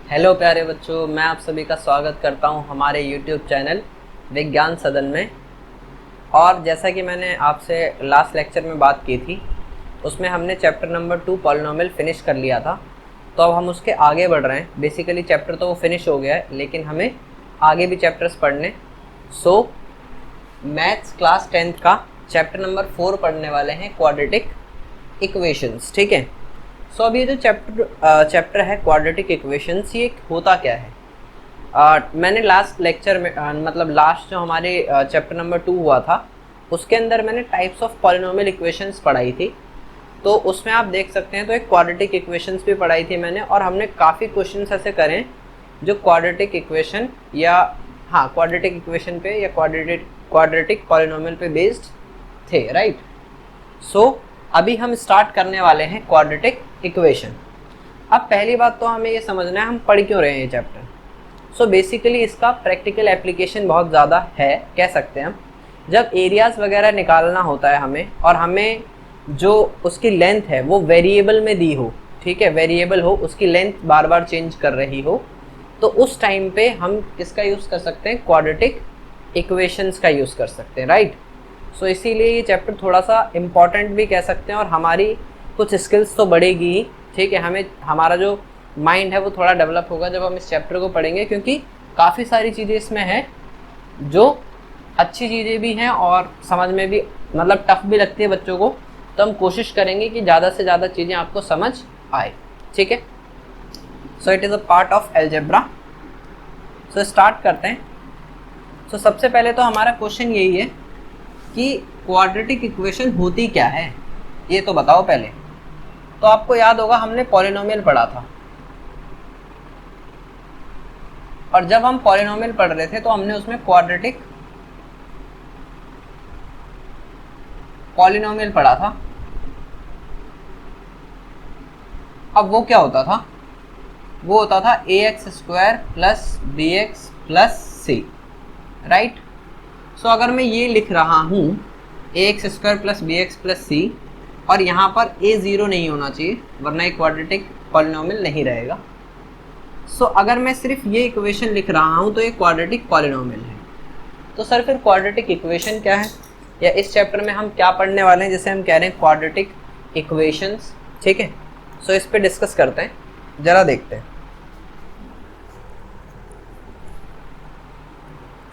Hello प्यारे बच्चों, मैं आप सभी का स्वागत करता हूं हमारे YouTube चैनल विज्ञान सदन में। और जैसा कि मैंने आपसे लास्ट लेक्चर में बात की थी, उसमें हमने चैप्टर नंबर 2 पॉलिनोमियल फिनिश कर लिया था। तो अब हम उसके आगे बढ़ रहे हैं। बेसिकली चैप्टर तो वो फिनिश हो गया है, लेकिन हमें आगे भी चैप्टर्स पढ़ने। सो मैथ्स क्लास 10th का चैप्टर नंबर 4 पढ़ने वाले हैं, क्वाड्रेटिक इक्वेशंस। ठीक है। सो अब ये जो चैप्टर है क्वाड्रेटिक इक्वेशंस, ये होता क्या है? मैंने लास्ट लेक्चर में मतलब लास्ट जो हमारे चैप्टर नंबर 2 हुआ था, उसके अंदर मैंने टाइप्स ऑफ पॉलिनोमियल इक्वेशंस पढ़ाई थी। तो उसमें आप देख सकते हैं, तो एक क्वाड्रेटिक इक्वेशंस भी पढ़ाई थी मैंने, और हमने काफ़ी क्वेश्चंस ऐसे करें जो क्वाड्रेटिक इक्वेशन या क्वाड्रेटिक इक्वेशन पे या क्वाड्रेटिक पॉलिनोमियल पे बेस्ड थे, राइट। सो अभी हम स्टार्ट करने वाले हैं क्वाड्रेटिक इक्वेशन। अब पहली बात तो हमें ये समझना है हम पढ़ क्यों रहे हैं ये चैप्टर। सो बेसिकली इसका प्रैक्टिकल एप्लीकेशन बहुत ज़्यादा है, कह सकते हैं हम। जब एरियाज़ वगैरह निकालना होता है हमें, और हमें जो उसकी लेंथ है वो वेरिएबल में दी हो, ठीक है, वेरिएबल हो, उसकी लेंथ बार बार चेंज कर रही हो, तो उस टाइम पे हम किसका यूज़ कर सकते हैं? क्वाड्रेटिक इक्वेशंस का यूज़ कर सकते हैं, राइट। सो इसीलिए ये चैप्टर थोड़ा सा इम्पॉर्टेंट भी कह सकते हैं, और हमारी कुछ स्किल्स तो बढ़ेगी ही, ठीक है। हमारा जो माइंड है वो थोड़ा डेवलप होगा जब हम इस चैप्टर को पढ़ेंगे, क्योंकि काफ़ी सारी चीज़ें इसमें हैं जो अच्छी चीज़ें भी हैं और समझ में भी मतलब टफ भी लगती है बच्चों को। तो हम कोशिश करेंगे कि ज़्यादा से ज़्यादा चीज़ें आपको समझ आए, ठीक है। So it is a part of algebra. So start करते हैं। सो सबसे पहले तो हमारा क्वेश्चन यही है कि क्वाड्रेटिक इक्वेशन होती क्या है, ये तो बताओ पहले। तो आपको याद होगा हमने पॉलिनोमियल पढ़ा था, और जब हम पॉलिनोमियल पढ़ रहे थे तो हमने उसमें क्वाड्रेटिक पॉलिनोमियल पढ़ा था। अब वो क्या होता था? वो होता था ax² plus bx plus c, right. So अगर मैं ये लिख रहा हूँ ax² plus bx plus c, और यहाँ पर a 0 नहीं होना चाहिए, वरना एक क्वाड्रेटिक पॉलिनोमियल नहीं रहेगा। सो अगर मैं सिर्फ ये इक्वेशन लिख रहा हूँ तो ये क्वाड्रेटिक पॉलिनोमियल है। तो सर फिर क्वाड्रेटिक इक्वेशन क्या है, या इस चैप्टर में हम क्या पढ़ने वाले हैं जैसे हम कह रहे हैं क्वाड्रेटिक इक्वेशंस, ठीक है। सो इस पे डिस्कस करते हैं, जरा देखते हैं।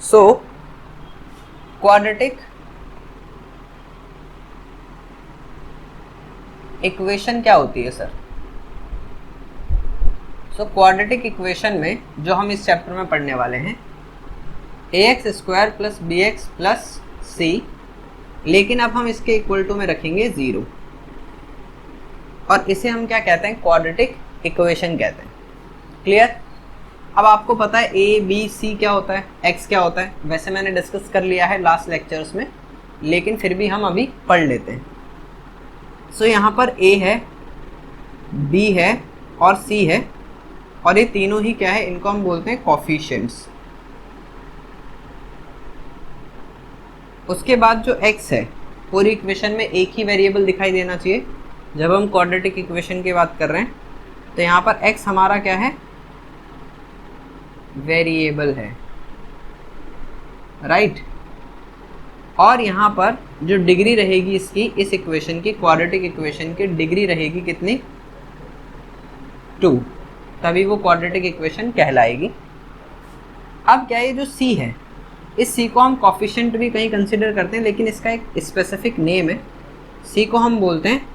सो क्वाड्रेटिक इक्वेशन क्या होती है सर? सो क्वाड्रेटिक इक्वेशन में जो हम इस चैप्टर में पढ़ने वाले हैं ax² plus bx plus c, लेकिन अब हम इसके इक्वल टू में रखेंगे 0, और इसे हम क्या कहते हैं? क्वाड्रेटिक इक्वेशन कहते हैं। क्लियर? अब आपको पता है a b c क्या होता है, x क्या होता है। वैसे मैंने डिस्कस कर लिया है लास्ट लेक्चर्स में, लेकिन फिर भी हम अभी पढ़ लेते हैं। सो यहाँ पर a है, b है और c है, और ये तीनों ही क्या है? इनको हम बोलते हैं कोफिशिएंट्स। उसके बाद जो x है, पूरी इक्वेशन में एक ही वेरिएबल दिखाई देना चाहिए जब हम क्वाड्रेटिक इक्वेशन की बात कर रहे हैं। तो यहाँ पर x हमारा क्या है? वेरिएबल है, राइट। और यहाँ पर जो डिग्री रहेगी इसकी, इस इक्वेशन की, क्वाड्रेटिक इक्वेशन की डिग्री रहेगी कितनी? 2, तभी वो क्वाड्रेटिक इक्वेशन कहलाएगी। अब क्या, ये जो c है, इस c को हम कोफिशिएंट भी कहीं कंसिडर करते हैं, लेकिन इसका एक स्पेसिफिक नेम है। c को हम बोलते हैं,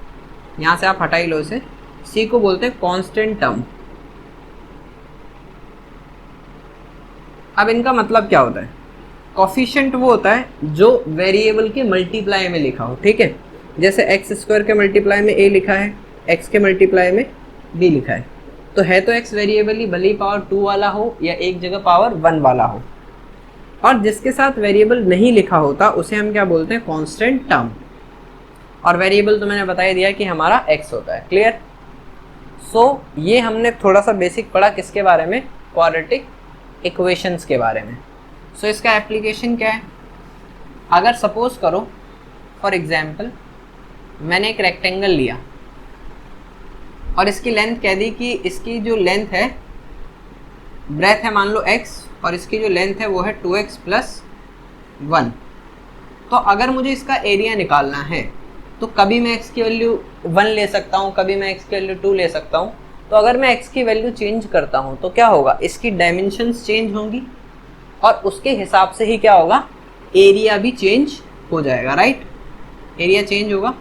यहाँ से आप हटा ही लो इसे, c को बोलते हैं कांस्टेंट टर्म। अब इनका मतलब क्या होता है? कोफिशिएंट वो होता है जो वेरिएबल के मल्टीप्लाई में लिखा हो, ठीक है। जैसे x² के मल्टीप्लाई में a लिखा है, x के मल्टीप्लाई में b लिखा है, तो है तो x वेरिएबल ही, भले ही पावर 2 वाला हो या एक जगह पावर 1 वाला हो। और जिसके साथ वेरिएबल नहीं लिखा होता उसे हम क्या बोलते हैं? Constant term. और वेरिएबल तो मैंने बता ही दिया कि हमारा x होता है। क्लियर? सो ये हमने थोड़ा सा बेसिक पढ़ा किसके बारे में? क्वाड्रेटिक इक्वेशंस के बारे में। सो इसका एप्लीकेशन क्या है? अगर सपोज करो फॉर एग्जाम्पल मैंने एक रेक्टेंगल लिया और इसकी लेंथ कह दी कि इसकी जो लेंथ है ब्रेथ है मान लो x और इसकी जो लेंथ है वो है 2x प्लस 1। तो अगर मुझे इसका एरिया निकालना है तो कभी मैं x की वैल्यू 1 ले सकता हूँ, कभी मैं x की वैल्यू 2 ले सकता हूँ। तो अगर मैं x की वैल्यू चेंज करता हूँ तो क्या होगा, इसकी डायमेंशंस चेंज होंगी और उसके हिसाब से ही क्या होगा, एरिया भी चेंज हो जाएगा, राइट। एरिया चेंज होगा,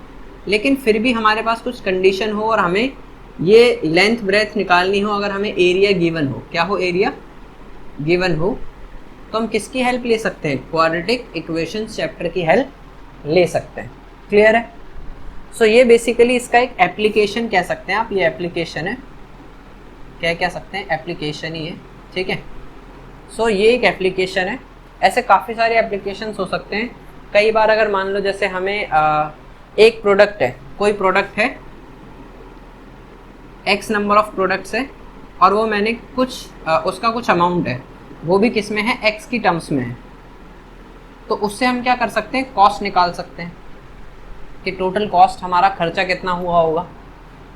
लेकिन फिर भी हमारे पास कुछ कंडीशन हो और हमें ये लेंथ ब्रेथ निकालनी हो, अगर हमें एरिया गिवन हो, क्या हो, एरिया गिवन हो, तो हम किसकी हेल्प ले सकते हैं, क्वाड्रेटिक इक्वेशंस चैप्टर की हेल्प ले सकते हैं। क्लियर है। सो ये बेसिकली इसका एक एप्लीकेशन कह सकते हैं आप, ये एप्लीकेशन है, क्या कह सकते हैं, एप्लीकेशन ही है, ठीक है। सो ये एक एप्लीकेशन है। ऐसे काफ़ी सारे एप्लीकेशंस हो सकते हैं। कई बार अगर मान लो जैसे हमें एक प्रोडक्ट है, कोई प्रोडक्ट है, एक्स नंबर ऑफ प्रोडक्ट्स है और वो मैंने कुछ उसका कुछ अमाउंट है, वो भी किस में है, एक्स की टर्म्स में है। तो उससे हम क्या कर सकते हैं, कॉस्ट निकाल सकते हैं कि टोटल कॉस्ट हमारा खर्चा कितना हुआ होगा।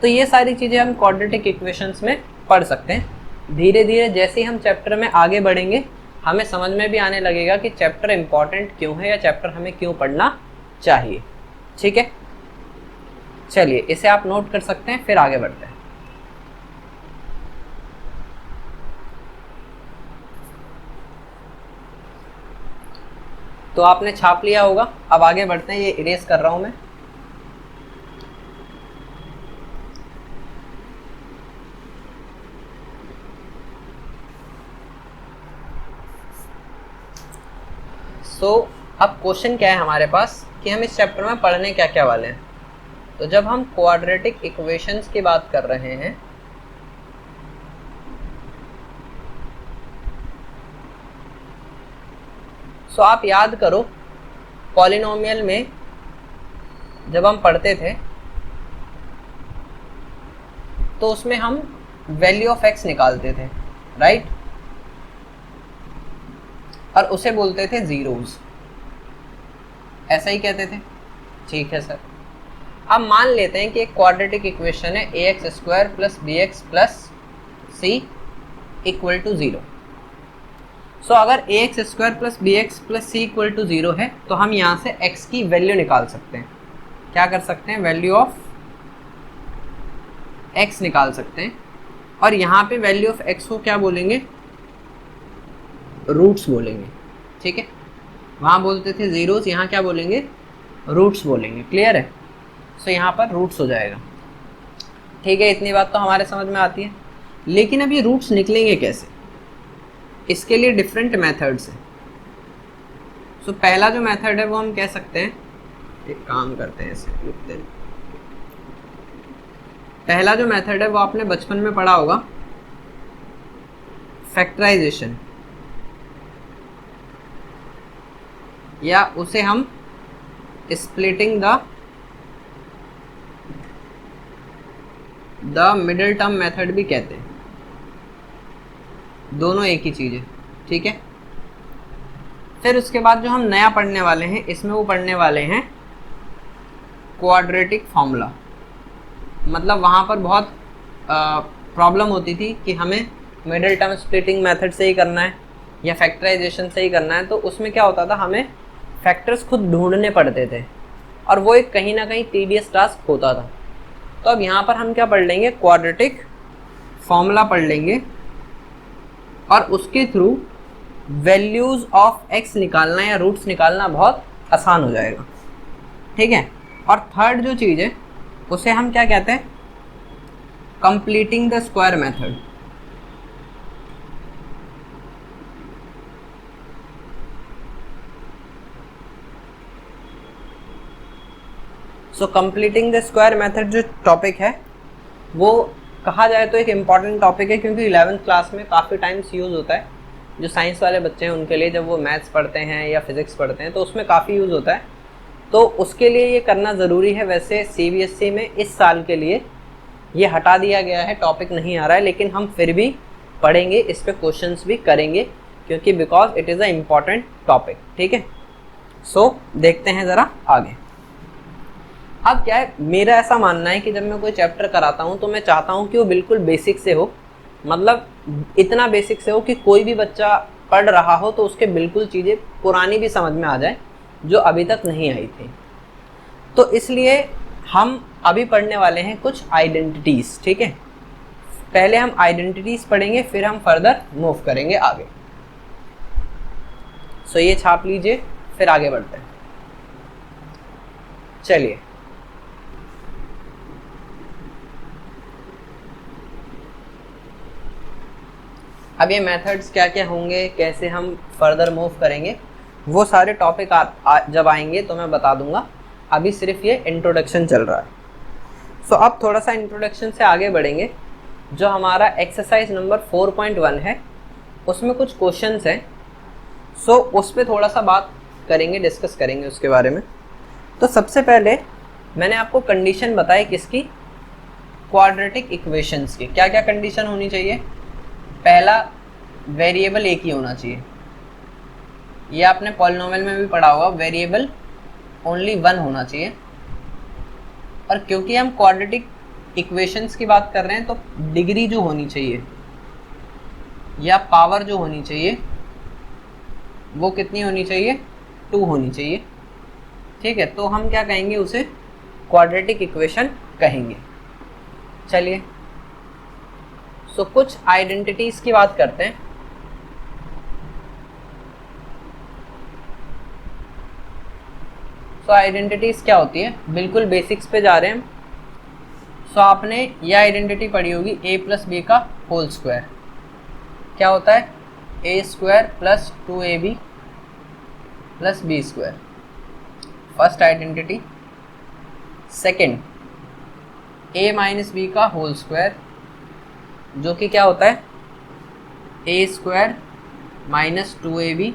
तो ये सारी चीज़ें हम क्वाड्रेटिक इक्वेशंस में पढ़ सकते हैं। धीरे धीरे जैसे ही हम चैप्टर में आगे बढ़ेंगे हमें समझ में भी आने लगेगा कि चैप्टर इम्पॉर्टेंट क्यों है या चैप्टर हमें क्यों पढ़ना चाहिए, ठीक है। चलिए इसे आप नोट कर सकते हैं, फिर आगे बढ़ते हैं। तो आपने छाप लिया होगा, अब आगे बढ़ते हैं। ये इरेज कर रहा हूं मैं। अब क्वेश्चन क्या है हमारे पास कि हम इस चैप्टर में पढ़ने क्या क्या वाले हैं। तो जब हम क्वाड्रेटिक इक्वेशंस की बात कर रहे हैं आप याद करो पॉलिनोमियल में जब हम पढ़ते थे तो उसमें हम वैल्यू ऑफ एक्स निकालते थे, राइट, और उसे बोलते थे जीरोस, ऐसा ही कहते थे, ठीक है सर। अब मान लेते हैं कि एक क्वाड्रेटिक इक्वेशन है A X square plus B X plus C equal to 0। So अगर A X square plus B X plus C equal to 0 है तो हम यहाँ से x की वैल्यू निकाल सकते हैं। क्या कर सकते हैं, वैल्यू ऑफ x निकाल सकते हैं। और यहाँ पे वैल्यू ऑफ x को क्या बोलेंगे, रूट्स बोलेंगे, ठीक है। वहाँ बोलते थे जीरोस, यहाँ क्या बोलेंगे, रूट्स बोलेंगे। क्लियर है। सो यहाँ पर रूट्स हो जाएगा, ठीक है। इतनी बात तो हमारे समझ में आती है। लेकिन अब ये रूट्स निकलेंगे कैसे, इसके लिए डिफरेंट मेथड्स हैं। सो पहला जो मेथड है वो हम कह सकते हैं, एक काम करते हैं, इसे लिखते हैं। पहला जो मेथड है वो आपने बचपन में पढ़ा होगा, फैक्टराइजेशन, या उसे हम splitting the middle term method भी कहते हैं। दोनों एक ही चीज़ है, ठीक है। फिर उसके बाद जो हम नया पढ़ने वाले हैं इसमें वो पढ़ने वाले हैं क्वाड्रेटिक फॉर्मूला। मतलब वहाँ पर बहुत प्रॉब्लम होती थी कि हमें मिडिल टर्म स्प्लिटिंग मेथड से ही करना है या फैक्टराइजेशन से ही करना है। तो उसमें क्या होता था, हमें फैक्टर्स खुद ढूंढने पड़ते थे और वो एक कहीं ना कहीं टीडियस टास्क होता था। तो अब यहाँ पर हम क्या पढ़ लेंगे, क्वाड्रेटिक फॉर्मूला पढ़ लेंगे और उसके थ्रू वैल्यूज ऑफ एक्स निकालना या रूट्स निकालना बहुत आसान हो जाएगा, ठीक है। और थर्ड जो चीज़ है उसे हम क्या कहते हैं, completing the square method. So completing the square method जो टॉपिक है वो कहा जाए तो एक इम्पॉर्टेंट टॉपिक है, क्योंकि 11th क्लास में काफ़ी टाइम्स यूज़ होता है। जो साइंस वाले बच्चे हैं उनके लिए जब वो मैथ्स पढ़ते हैं या फिज़िक्स पढ़ते हैं तो उसमें काफ़ी यूज़ होता है। तो उसके लिए ये करना ज़रूरी है। वैसे CBSE में इस साल के लिए ये हटा दिया गया है, टॉपिक नहीं आ रहा है, लेकिन हम फिर भी पढ़ेंगे, इस पर क्वेश्चंस भी करेंगे, क्योंकि because it is a important topic, ठीक है। सो देखते हैं ज़रा आगे। अब क्या है, मेरा ऐसा मानना है कि जब मैं कोई चैप्टर कराता हूँ तो मैं चाहता हूँ कि वो बिल्कुल बेसिक से हो, मतलब इतना बेसिक से हो कि कोई भी बच्चा पढ़ रहा हो तो उसके बिल्कुल चीज़ें पुरानी भी समझ में आ जाए जो अभी तक नहीं आई थी। तो इसलिए हम अभी पढ़ने वाले हैं कुछ आइडेंटिटीज़, ठीक है। पहले हम आइडेंटिटीज़ पढ़ेंगे, फिर हम फर्दर मूव करेंगे आगे। सो ये छाप लीजिए, फिर आगे बढ़ते हैं। चलिए, अब ये मेथड्स क्या क्या होंगे, कैसे हम फर्दर मूव करेंगे, वो सारे टॉपिक जब आएंगे तो मैं बता दूंगा। अभी सिर्फ ये इंट्रोडक्शन चल रहा है। सो अब थोड़ा सा इंट्रोडक्शन से आगे बढ़ेंगे। जो हमारा एक्सरसाइज नंबर 4.1 है उसमें कुछ क्वेश्चंस हैं। सो उस पर थोड़ा सा बात करेंगे, डिस्कस करेंगे उसके बारे में। तो सबसे पहले मैंने आपको कंडीशन बताई किसकी, क्वाड्रेटिक इक्वेशंस की। क्या क्या कंडीशन होनी चाहिए? पहला, वेरिएबल एक ही होना चाहिए। ये आपने पॉलिनोमियल में भी पढ़ा होगा, वेरिएबल ओनली वन होना चाहिए। और क्योंकि हम क्वाड्रेटिक इक्वेशंस की बात कर रहे हैं तो डिग्री जो होनी चाहिए या पावर जो होनी चाहिए वो कितनी होनी चाहिए? 2 होनी चाहिए, ठीक है। तो हम क्या कहेंगे, उसे क्वाड्रेटिक इक्वेशन कहेंगे। चलिए, सो कुछ आइडेंटिटीज की बात करते हैं। सो आइडेंटिटीज क्या होती है, बिल्कुल बेसिक्स पे जा रहे हैं हम। सो आपने यह आइडेंटिटी पढ़ी होगी, a प्लस बी का होल स्क्वायर क्या होता है? a square plus 2ab plus B square, first identity. Second, a minus B का होल स्क्वायर जो कि क्या होता है? a square minus 2ab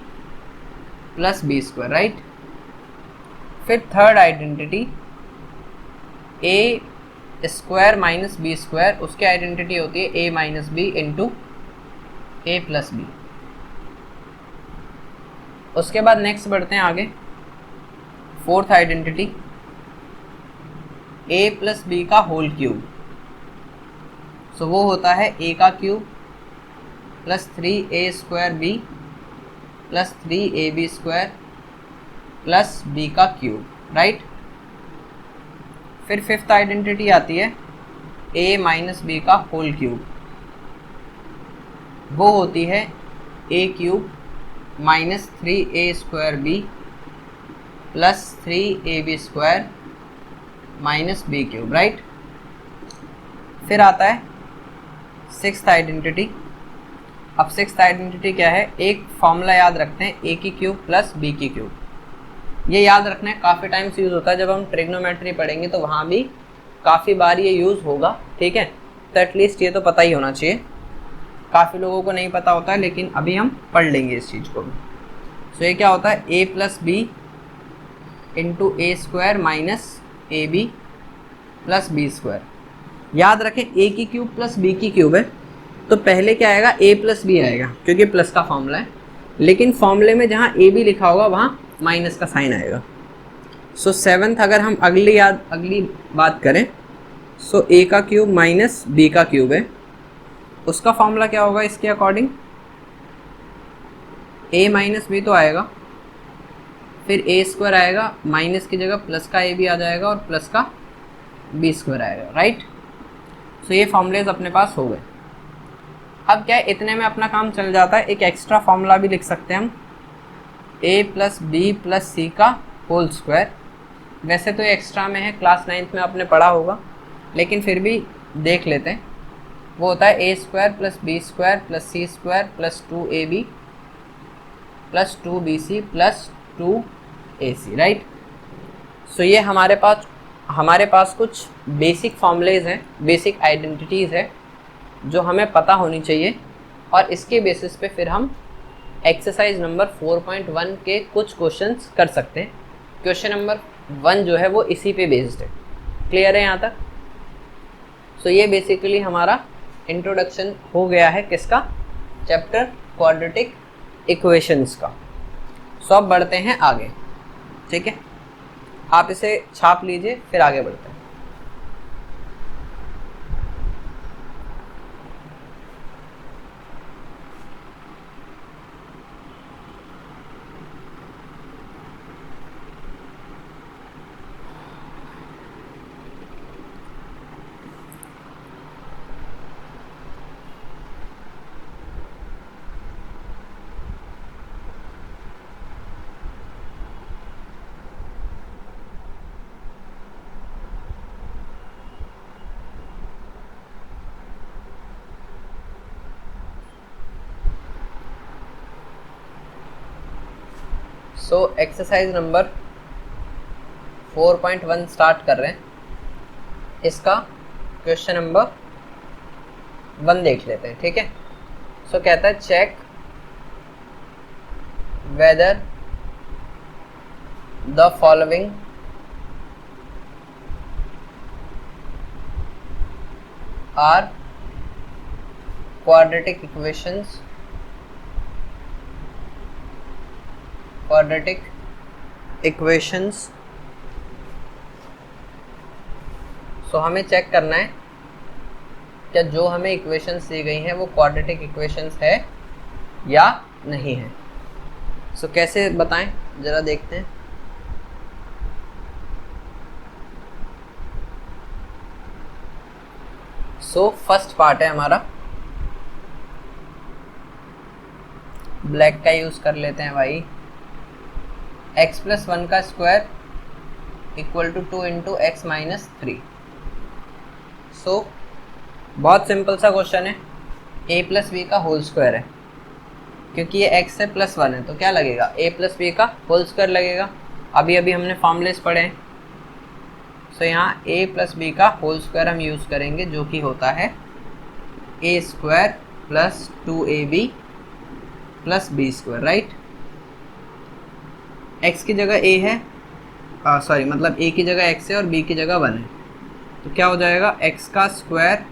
plus B square, right. फिर third identity, a square minus B square, उसकी आइडेंटिटी होती है a minus B into A plus B. उसके बाद नेक्स्ट बढ़ते हैं आगे, fourth identity, a plus B का होल क्यूब। सो वो होता है a का cube plus 3a square b plus 3ab square plus b का क्यूब, राइट। फिर फिफ्थ आइडेंटिटी आती है a माइनस बी का होल क्यूब, वो होती है a cube minus 3a square b plus 3ab square minus b cube, right. फिर आता है सिक्स्थ आइडेंटिटी। अब सिक्स्थ आइडेंटिटी क्या है? एक फॉर्मूला याद रखते हैं, a की क्यूब प्लस b की क्यूब। ये याद रखना है, काफ़ी टाइम से यूज़ होता है। जब हम ट्रिग्नोमेट्री पढ़ेंगे तो वहाँ भी काफ़ी बार ये यूज़ होगा, ठीक है। तो एटलीस्ट ये तो पता ही होना चाहिए। काफ़ी लोगों को नहीं पता होता है, लेकिन अभी हम पढ़ लेंगे इस चीज़ को भी। सो ये क्या होता है? a plus b into a square minus a b plus B square. याद रखें, a की क्यूब प्लस b की क्यूब है तो पहले क्या आएगा? a प्लस बी आएगा, क्योंकि प्लस का फॉर्मूला है। लेकिन फॉर्मूले में जहाँ a b लिखा होगा वहाँ माइनस का साइन आएगा। सो सेवन्थ, अगर हम अगली बात करें, सो a का क्यूब माइनस b का क्यूब है, उसका फॉर्मूला क्या होगा इसके अकॉर्डिंग? a माइनस बी तो आएगा, फिर a स्क्वायर आएगा, माइनस की जगह प्लस का a भी आ जाएगा और प्लस का b स्क्वायर आएगा, राइट। सो ये फॉर्मूलेज अपने पास हो गए। अब क्या है, इतने में अपना काम चल जाता है। एक एक्स्ट्रा फॉर्मूला भी लिख सकते हैं हम, a प्लस बी प्लस सी का होल स्क्वायर। वैसे तो ये एक्स्ट्रा में है, क्लास 9th में आपने पढ़ा होगा, लेकिन फिर भी देख लेते हैं। वो होता है a square plus B square plus C square plus 2ab plus 2bc plus 2ac, right. So ये हमारे पास कुछ बेसिक फॉर्मूलेज हैं, बेसिक आइडेंटिटीज़ है जो हमें पता होनी चाहिए, और इसके बेसिस पे फिर हम एक्सरसाइज नंबर 4.1 के कुछ क्वेश्चंस कर सकते हैं। क्वेश्चन नंबर 1 जो है वो इसी पे बेस्ड है। क्लियर है यहाँ तक? सो ये बेसिकली हमारा इंट्रोडक्शन हो गया है किसका? चैप्टर क्वाड्रेटिक इक्वेशंस का। सो अब बढ़ते हैं आगे, ठीक है। आप इसे छाप लीजिए, फिर आगे बढ़ते हैं। सो एक्सरसाइज नंबर 4.1 स्टार्ट कर रहे हैं। इसका क्वेश्चन नंबर 1 देख लेते हैं, ठीक है। सो कहता है check whether the following are quadratic equations। So हमें चेक करना है क्या जो हमें इक्वेशंस दी गई हैं वो क्वाड्रेटिक इक्वेशंस है या नहीं है। सो कैसे बताएं, जरा देखते हैं। सो फर्स्ट पार्ट है हमारा, ब्लैक का यूज कर लेते हैं भाई। x+1 का square equal to 2 into x minus 3। So बहुत सिंपल सा क्वेश्चन है। a+b का होल स्क्वायर है, क्योंकि ये x से +1 है तो क्या लगेगा, a+b का होल स्क्वायर लगेगा। अभी हमने फॉर्मूलेस पढ़े हैं। सो यहाँ a+b का होल स्क्वायर हम यूज़ करेंगे, जो कि होता है a² + 2ab + b², right. x की जगह a है, मतलब a की जगह x है और b की जगह 1 है, तो क्या हो जाएगा x का स्क्वायर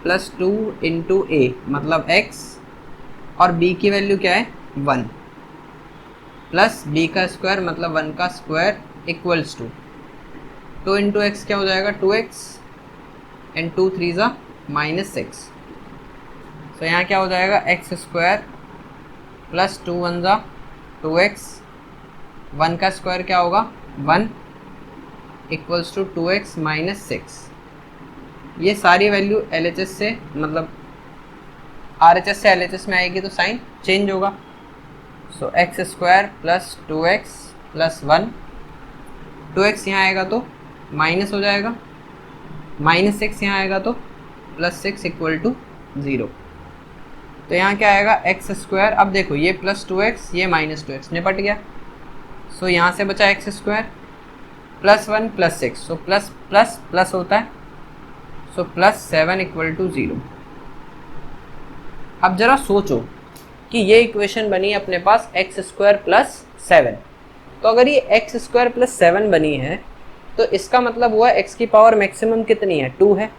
+ 2 इंटू a मतलब x, और b की वैल्यू क्या है 1, प्लस b का स्क्वायर मतलब 1 का square equals to 2 into x क्या हो जाएगा 2x एंड 2 3 -6। सो यहाँ क्या हो जाएगा x² + 2 1 2x, 1 का स्क्वायर क्या होगा 1 इक्वल्स टू 2x -6। ये सारी वैल्यू LHS से मतलब RHS से LHS में आएगी तो साइन चेंज होगा। सो x² + 2x + 1, 2x यहाँ आएगा तो माइनस हो जाएगा, -6 यहाँ आएगा तो +6 = 0। तो यहाँ क्या आएगा x²। अब देखो ये +2x ये -2x निपट गया। सो यहाँ से बचा x² +1 + 6, so plus plus plus होता है, सो +7 = 0। अब जरा सोचो कि ये इक्वेशन बनी अपने पास x² + 7। तो अगर ये x² + 7 बनी है तो इसका मतलब हुआ x की पावर मैक्सिमम कितनी है 2 है।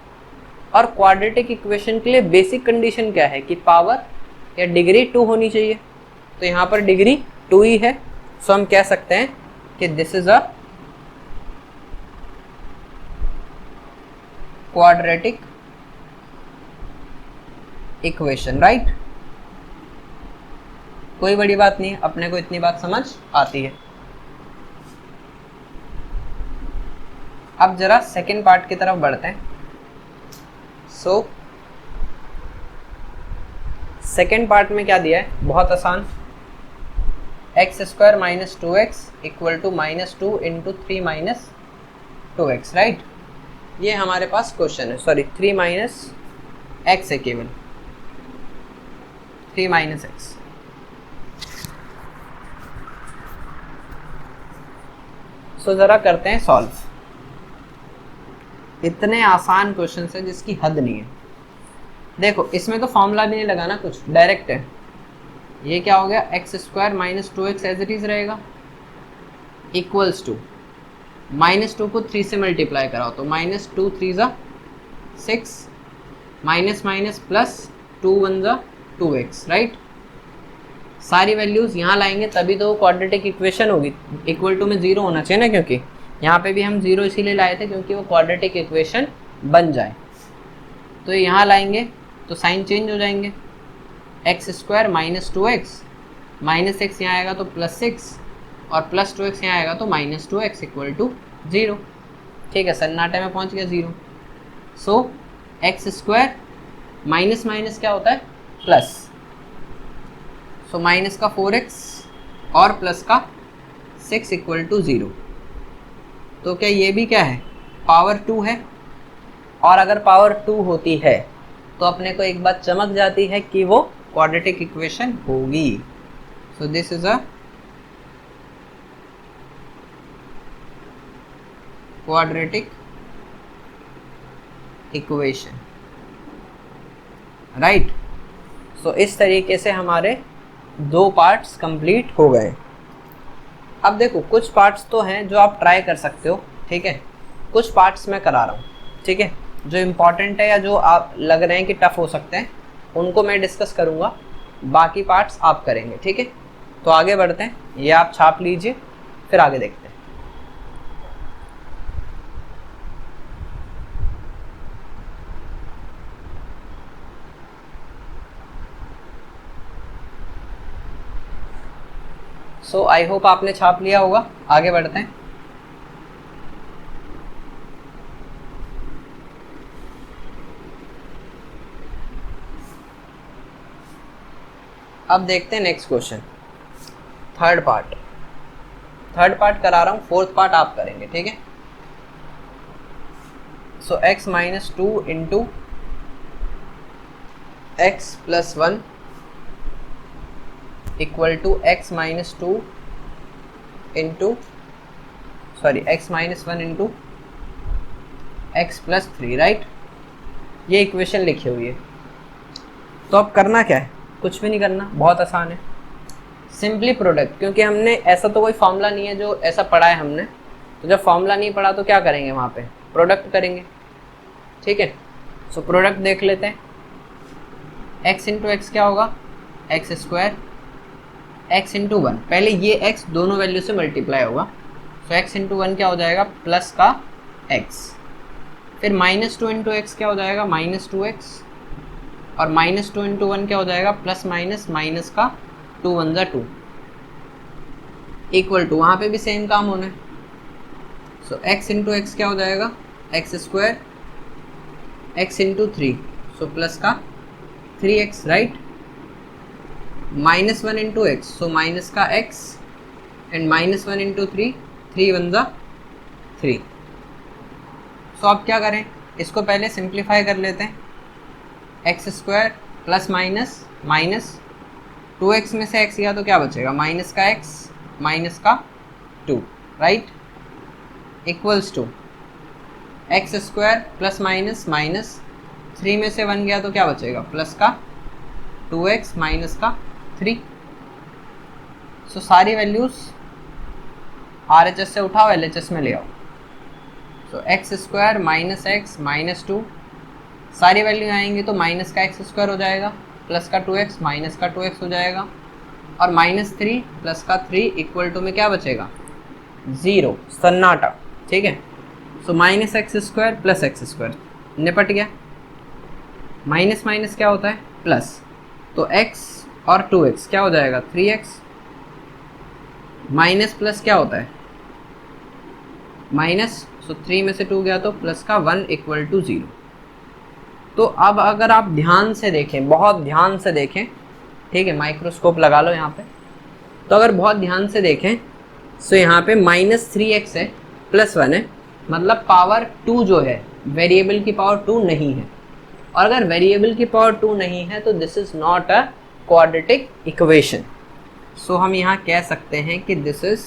और क्वाड्रेटिक इक्वेशन के लिए बेसिक कंडीशन क्या है कि पावर या डिग्री 2 होनी चाहिए, तो यहाँ पर डिग्री 2 ही है। सो हम कह सकते हैं कि this is a quadratic equation, right. कोई बड़ी बात नहीं, अपने को इतनी बात समझ आती है। अब जरा सेकेंड पार्ट की तरफ बढ़ते हैं। सो सेकेंड पार्ट में क्या दिया है, बहुत आसान, x² - 2x = -2 into 3 - 2x, right. ये हमारे पास क्वेश्चन है, सॉरी 3 - x है, केवल 3 - x। सो जरा करते हैं सॉल्व। इतने आसान क्वेश्चन है जिसकी हद नहीं है। देखो इसमें तो फॉर्मूला भी नहीं लगाना, कुछ डायरेक्ट है। ये क्या हो गया x² - 2x as it is रहेगा, इक्वल्स टू -2 को 3 से मल्टीप्लाई कराओ तो -2 3 6 minus minus plus 2 1 2x, right. सारी वैल्यूज यहाँ लाएंगे तभी तो वो क्वाड्रेटिक इक्वेशन होगी। इक्वल टू में 0 होना चाहिए ना, क्योंकि यहाँ पे भी हम 0 इसीलिए लाए थे क्योंकि वो क्वाड्रेटिक इक्वेशन बन जाए। तो यहाँ लाएंगे तो साइन चेंज हो जाएंगे, x² - 2x -x यहाँ आएगा तो +6 और +2x यहाँ आएगा तो -2x = 0। ठीक है, सन्नाटे में पहुँच गया 0। सो x² माइनस माइनस क्या होता है प्लस, सो माइनस का 4x और प्लस का 6 = 0। तो क्या ये भी क्या है पावर 2 है, और अगर पावर 2 होती है तो अपने को एक बात चमक जाती है कि वो क्वाड्रेटिक इक्वेशन होगी। So this is a quadratic equation, right. So इस तरीके से हमारे 2 पार्ट्स कंप्लीट हो गए। अब देखो कुछ पार्ट्स तो हैं जो आप ट्राई कर सकते हो, ठीक है, कुछ पार्ट्स मैं करा रहा हूँ, ठीक है, जो इम्पॉर्टेंट है या जो आप लग रहे हैं कि टफ हो सकते हैं उनको मैं डिस्कस करूँगा, बाकी पार्ट्स आप करेंगे, ठीक है। तो आगे बढ़ते हैं, ये आप छाप लीजिए, फिर आगे देखते हैं। सो आई होप आपने छाप लिया होगा, आगे बढ़ते हैं। अब देखते हैं नेक्स्ट क्वेश्चन, थर्ड पार्ट करा रहा हूँ, फोर्थ पार्ट आप करेंगे, ठीक है। So x minus 2 into x plus 1 equal to x minus 2 into x minus 1 into x plus 3, right. ये इक्वेशन लिखी हुई है। तो अब करना क्या है, कुछ भी नहीं करना, बहुत आसान है, सिंपली प्रोडक्ट, क्योंकि हमने ऐसा तो कोई फॉर्मूला नहीं है जो ऐसा पढ़ा है हमने, तो जब फॉर्मूला नहीं पढ़ा तो क्या करेंगे, वहाँ पे प्रोडक्ट करेंगे, ठीक है। सो प्रोडक्ट देख लेते हैं, x इंटू एक्स क्या होगा, एक्स स्क्वायर, x इंटू 1, पहले ये x दोनों वैल्यू से मल्टीप्लाई होगा, तो x इंटू 1 क्या हो जाएगा, प्लस का x, फिर माइनस 2 इंटू एक्स क्या हो जाएगा, माइनस 2x, और माइनस 2 इंटू 1 क्या हो जाएगा, प्लस माइनस माइनस का 2 1 जा 2 इक्वल टू, वहाँ पे भी सेम काम होना है। सो x इंटू एक्स क्या हो जाएगा, x square, x into 3, so plus का 3x, right. Minus 1 into x, so minus का x, एंड माइनस 1 इंटू 3, 3 1 जा 3। सो अब क्या करें, इसको पहले सिंप्लीफाई कर लेते हैं, x square plus minus minus 2x में से x गया तो क्या बचेगा, माइनस का x माइनस का 2, right, equals to x square plus minus minus 3 में से 1 गया तो क्या बचेगा, प्लस का 2x माइनस का 3। सो सारी वैल्यूज RHS से उठाओ, LHS में ले आओ। So X square minus X minus 2, सारी वैल्यू आएंगी तो माइनस का एक्स स्क्वायर हो जाएगा, प्लस का 2x माइनस का 2x हो जाएगा, और माइनस 3 प्लस का 3 इक्वल टू में क्या बचेगा, 0, सन्नाटा, ठीक है। So minus x square plus x square निपट गया, माइनस माइनस क्या होता है, प्लस, तो x और 2x क्या हो जाएगा, 3x, माइनस प्लस क्या होता है, माइनस, सो 3 में से 2 गया तो प्लस का 1 इक्वल टू 0। तो अब अगर आप ध्यान से देखें, बहुत ध्यान से देखें, ठीक है, माइक्रोस्कोप लगा लो यहाँ पे, तो अगर बहुत ध्यान से देखें तो यहाँ पे माइनस 3x है, प्लस 1 है, मतलब पावर 2 जो है, वेरिएबल की पावर 2 नहीं है, और अगर वेरिएबल की पावर 2 नहीं है तो this is not a quadratic equation. So हम यहाँ कह सकते हैं कि this is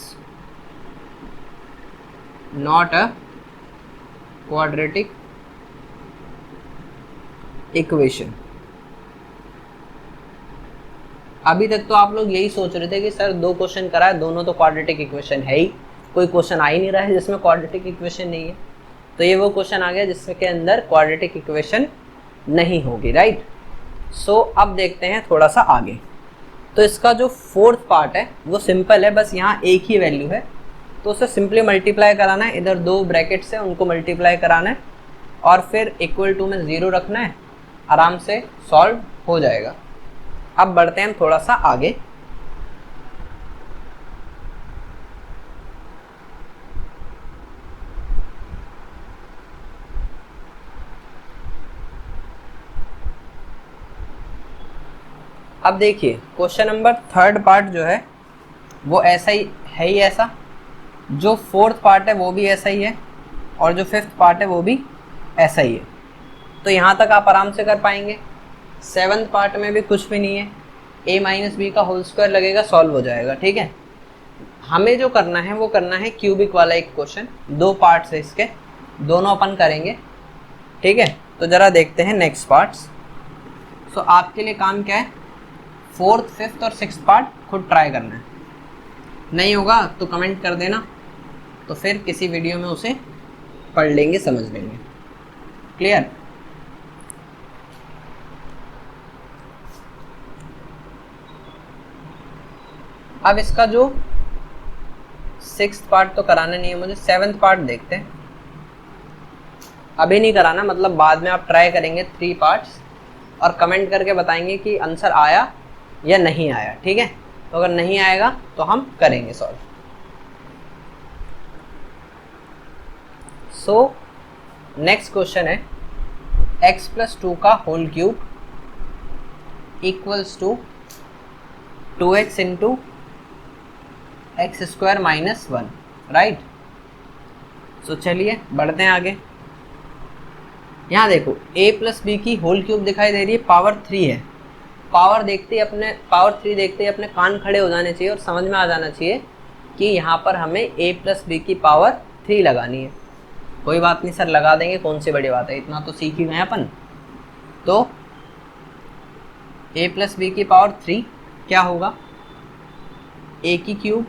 not a quadratic equation. अभी तक तो आप लोग यही सोच रहे थे कि सर 2 क्वेश्चन करा है, दोनों तो क्वाड्रेटिक इक्वेशन है ही, कोई क्वेश्चन आ ही नहीं रहा है जिसमें क्वाड्रेटिक इक्वेशन नहीं है, तो ये वो क्वेश्चन आ गया जिसके अंदर क्वाड्रेटिक इक्वेशन नहीं होगी, राइट। सो अब देखते हैं थोड़ा सा आगे। तो इसका जो फोर्थ पार्ट है वो सिंपल है, बस यहाँ एक ही वैल्यू है, तो उसे सिंपली मल्टीप्लाई कराना है, इधर 2 ब्रैकेट्स है उनको मल्टीप्लाई कराना है, और फिर इक्वल टू में 0 रखना है, आराम से सॉल्व हो जाएगा। अब बढ़ते हैं हम थोड़ा सा आगे। अब देखिए क्वेश्चन नंबर थर्ड पार्ट जो है वो ऐसा ही है, ही ऐसा, जो फोर्थ पार्ट है वो भी ऐसा ही है, और जो फिफ्थ पार्ट है वो भी ऐसा ही है। तो यहाँ तक आप आराम से कर पाएंगे। सेवन्थ पार्ट में भी कुछ भी नहीं है, a माइनस बी का होल स्क्वायर लगेगा, सॉल्व हो जाएगा, ठीक है। हमें जो करना है वो करना है क्यूबिक वाला एक क्वेश्चन, 2 पार्ट्स है इसके, दोनों अपन करेंगे, ठीक है। तो जरा देखते हैं नेक्स्ट पार्ट्स। सो आपके लिए काम क्या है, 4th 5th और 6th पार्ट खुद ट्राई करना है, नहीं होगा तो कमेंट कर देना, तो फिर किसी वीडियो में उसे पढ़ लेंगे, समझ लेंगे। क्लियर? अब इसका जो 6th पार्ट तो कराना नहीं है मुझे, 7th पार्ट देखते हैं। अभी नहीं कराना, मतलब बाद में आप ट्राई करेंगे 3 पार्ट्स और कमेंट करके बताएंगे कि आंसर आया या नहीं आया, ठीक है। तो अगर नहीं आएगा तो हम करेंगे सॉल्व। सो नेक्स्ट क्वेश्चन है x + 2 का whole cube equals to 2x × x² - 1, right. So चलिए बढ़ते हैं आगे। यहाँ देखो a + b की होल क्यूब दिखाई दे रही है, पावर 3 है। पावर 3 देखते ही अपने कान खड़े हो जाने चाहिए और समझ में आ जाना चाहिए कि यहाँ पर हमें a + b की पावर 3 लगानी है। कोई बात नहीं सर, लगा देंगे, कौन सी बड़ी बात है, इतना तो सीख ही गए अपन। तो a + b की पावर 3 क्या होगा, a की cube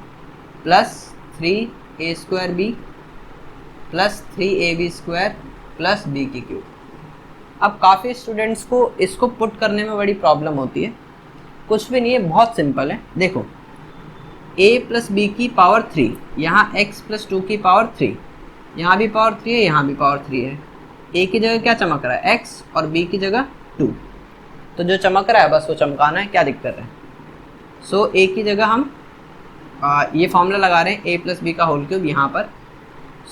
plus 3a² plus 3ab² plus b की क्यूब। अब काफ़ी स्टूडेंट्स को इसको पुट करने में बड़ी प्रॉब्लम होती है। कुछ भी नहीं है, बहुत सिंपल है। देखो a + b की पावर 3, यहाँ x + 2 की पावर 3, यहाँ भी पावर 3 है, यहाँ भी पावर 3 है। a की जगह क्या चमक रहा है, x, और b की जगह 2। तो जो चमक रहा है बस वो चमकाना है, क्या दिक्कत है। सो a की जगह हम ये फॉर्मूला लगा रहे हैं, a + b का होल क्यूब यहाँ पर।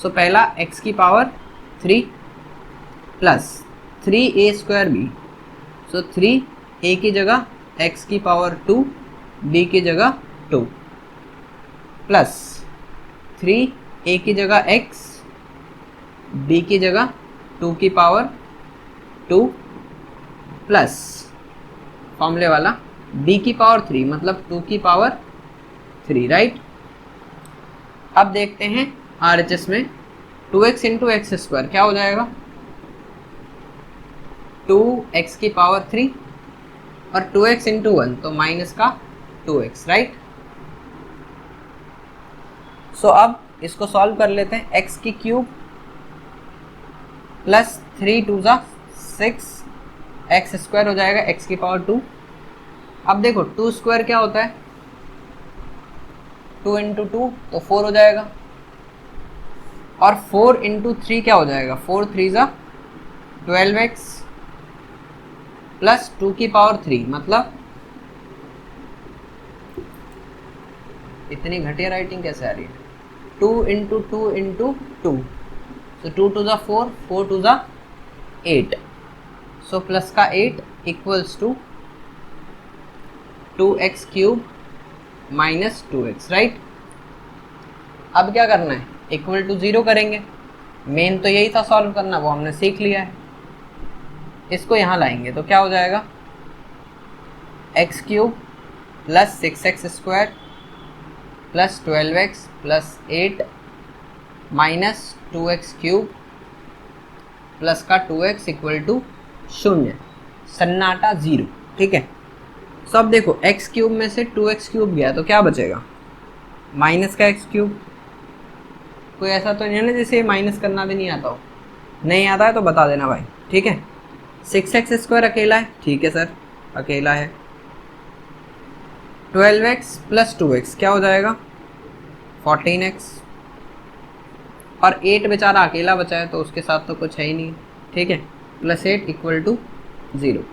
सो पहला x की पावर 3 प्लस 3a² b। सो 3a की जगह x की पावर 2, b की जगह 2, प्लस 3a की जगह x, b की जगह 2 की पावर 2, प्लस फॉर्मूले वाला b की पावर 3 मतलब 2 की पावर 3, राइट। अब देखते हैं RHS में 2x × x² क्या हो जाएगा, 2x की पावर 3 और 2x × 1 तो माइनस का 2x, राइट। सो अब इसको सॉल्व कर लेते हैं। x की क्यूब प्लस 3 × 2 = 6, x² हो जाएगा x की पावर 2। अब देखो 2² क्या होता है, 2 × 2 तो 4 हो जाएगा, और 4 × 3 क्या हो जाएगा, 4 × 3 = 12x प्लस 2 की पावर 3 मतलब, इतनी घटिया राइटिंग कैसे आ रही है, 2 × 2 × 2, so 2 × 2 = 4, 4 × 2 = 8, सो प्लस का 8 equals to 2x³ minus 2x, right. अब क्या करना है, इक्वल टू 0 करेंगे। मेन तो यही था सॉल्व करना, वो हमने सीख लिया है। इसको यहाँ लाएंगे तो क्या हो जाएगा, x³ plus 6x² plus 12x plus 8 minus 2x³ plus का 2x इक्वल टू 0, सन्नाटा 0, ठीक है। सब देखो x³ में से 2x³ गया तो क्या बचेगा, माइनस का x³। कोई ऐसा तो नहीं है ना जिसे माइनस करना भी नहीं आता हो, नहीं आता है तो बता देना भाई, ठीक है। 6x² अकेला है, ठीक है सर अकेला है। 12x प्लस 2x क्या हो जाएगा, 14x, और 8 बेचारा अकेला बचा है तो उसके साथ तो कुछ है ही नहीं, ठीक है। Plus 8 equal to 0।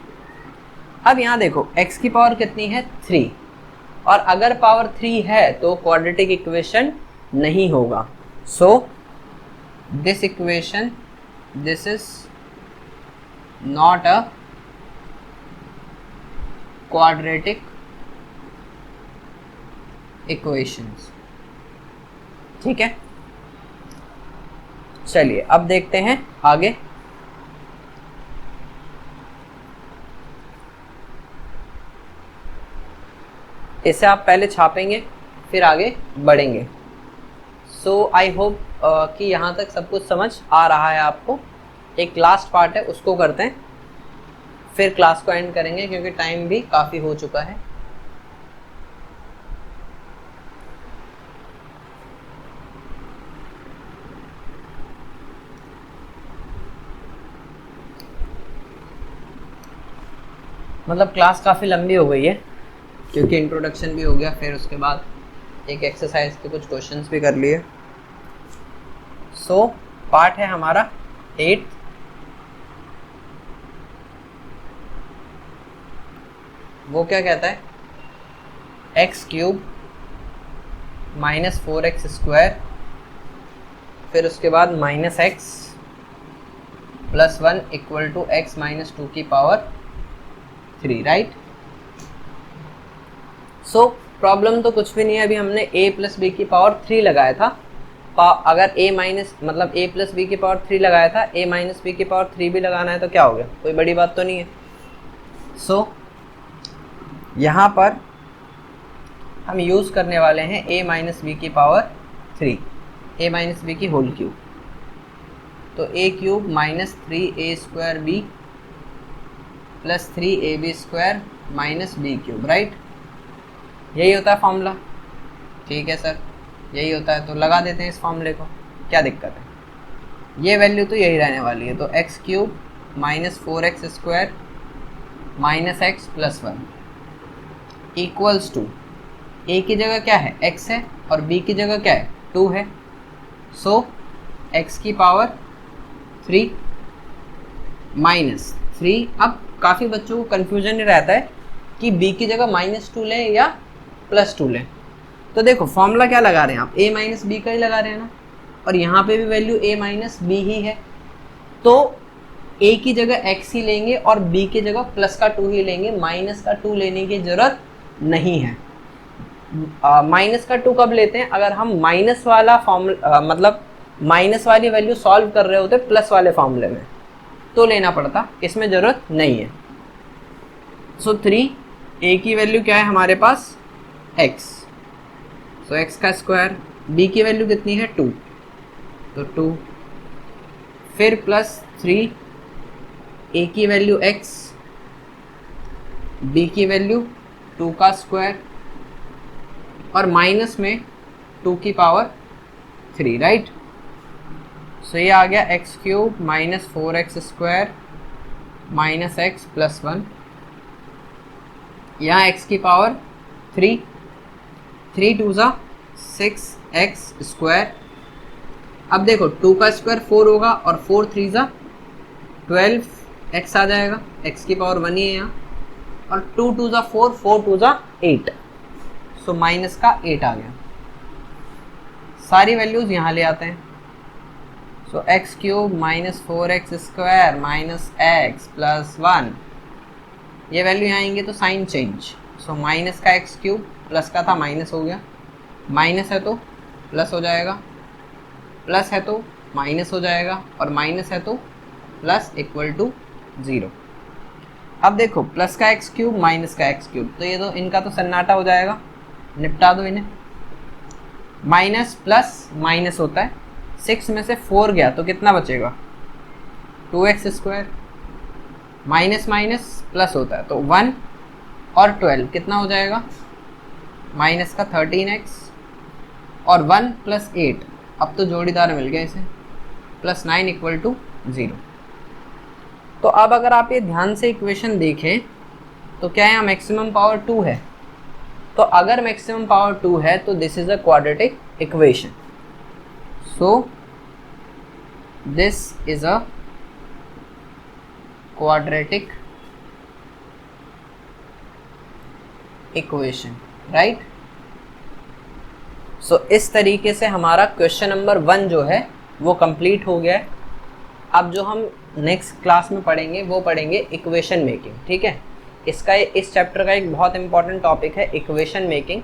अब यहाँ देखो x की पावर कितनी है, 3, और अगर पावर 3 है तो क्वाड्रेटिक इक्वेशन नहीं होगा। So this equation, this is not a quadratic equations, ठीक है। चलिए अब देखते हैं आगे। इसे आप पहले छापेंगे, फिर आगे बढ़ेंगे। सो आई होप कि यहाँ तक सब कुछ समझ आ रहा है आपको। एक लास्ट पार्ट है, उसको करते हैं, फिर क्लास को एंड करेंगे क्योंकि टाइम भी काफ़ी हो चुका है। मतलब क्लास काफ़ी लंबी हो गई है क्योंकि इंट्रोडक्शन भी हो गया, फिर उसके बाद एक एक्सरसाइज के कुछ क्वेश्चंस भी कर लिए। सो पार्ट है हमारा 8। वो क्या कहता है, x³ -4x², फिर उसके बाद -x + 1 = x - 2 की पावर 3, राइट। सो प्रॉब्लम तो कुछ भी नहीं है, अभी हमने a + b की पावर 3 लगाया था। अगर a + b की पावर 3 लगाया था, a - b की पावर 3 भी लगाना है तो क्या हो गया, कोई बड़ी बात तो नहीं है। सो यहाँ पर हम यूज़ करने वाले हैं a - b की पावर 3, a - b की होल क्यूब। तो a³ - 3a² b + 3ab² - b³, right. यही होता है फॉर्मूला, ठीक है सर, यही होता है। तो लगा देते हैं इस फॉर्मूले को, क्या दिक्कत है। ये वैल्यू तो यही रहने वाली है। तो x³ -4x² - x + 1 equals to, a की जगह क्या है, x है, और b की जगह क्या है, 2 है। सो x की पावर 3 -3। अब काफ़ी बच्चों को कन्फ्यूजन ही रहता है कि b की जगह -2 लें या +2 लें। तो देखो फॉर्मूला क्या लगा रहे हैं आप, a - b का ही लगा रहे हैं ना, और यहाँ पे भी वैल्यू a - b ही है। तो a की जगह x ही लेंगे और b की जगह +2 ही लेंगे, -2 लेने की ज़रूरत नहीं है। -2 कब लेते हैं, अगर हम माइनस वाला फॉर्मूला मतलब माइनस वाली वैल्यू सॉल्व कर रहे होते प्लस वाले फॉर्मूले में, तो लेना पड़ता, इसमें ज़रूरत नहीं है। सो 3, a की वैल्यू क्या है हमारे पास, x, सो x का स्क्वायर, b की वैल्यू कितनी है 2, तो 2, फिर +3, a की वैल्यू x, b की वैल्यू 2 का स्क्वायर, और माइनस में 2 की पावर 3, राइट। सो ये आ गया x³ -4x² - x + 1। यहाँ x की पावर 3, 3 2 ज़ा 6x²। अब देखो 2 का स्क्वायर 4 होगा और 4 3 ज़ा 12x आ जाएगा, x की पावर 1 ही है यहाँ, और 2 2 ज़ा 4, 4 2 ज़ा 8, सो माइनस का 8 आ गया। सारी वैल्यूज़ यहाँ ले आते हैं। सो x³ -4x² - x + 1, ये वैल्यू यहाँ आएंगे तो साइन चेंज। सो माइनस का x³ प्लस का था माइनस हो गया, माइनस है तो प्लस हो जाएगा, प्लस है तो माइनस हो जाएगा, और माइनस है तो प्लस = 0। अब देखो प्लस का x³ माइनस का x³, तो ये तो इनका तो सन्नाटा हो जाएगा, निपटा दो इन्हें। माइनस प्लस माइनस होता है, 6 में से 4 गया तो कितना बचेगा, 2x², माइनस माइनस प्लस होता है तो 1 और 12 कितना हो जाएगा, माइनस का 13x, और 1 + 8, अब तो जोड़ीदार मिल गया इसे, +9 = 0। तो अब अगर आप ये ध्यान से इक्वेशन देखें तो क्या यहाँ मैक्सिमम पावर 2 है, तो अगर मैक्सिमम पावर 2 है तो this is a quadratic equation. So this is a quadratic equation, right. So इस तरीके से हमारा क्वेश्चन नंबर 1 जो है वो कंप्लीट हो गया है। अब जो हम नेक्स्ट क्लास में पढ़ेंगे वो पढ़ेंगे इक्वेशन मेकिंग, ठीक है। इसका इस चैप्टर का एक बहुत इंपॉर्टेंट टॉपिक है इक्वेशन मेकिंग,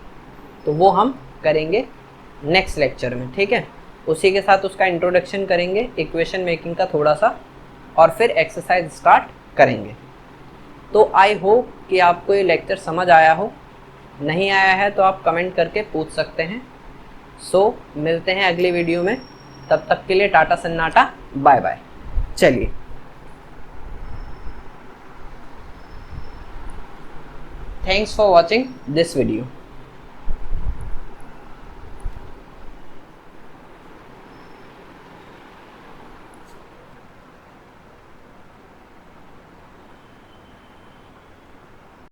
तो वो हम करेंगे नेक्स्ट लेक्चर में, ठीक है। उसी के साथ उसका इंट्रोडक्शन करेंगे इक्वेशन मेकिंग का थोड़ा सा, और फिर एक्सरसाइज स्टार्ट करेंगे। तो आई होप कि आपको ये लेक्चर समझ आया हो। नहीं आया है तो आप कमेंट करके पूछ सकते हैं। सो मिलते हैं अगली वीडियो में, तब तक के लिए टाटा सन्नाटा, बाय बाय। चलिए, thanks for watching this video.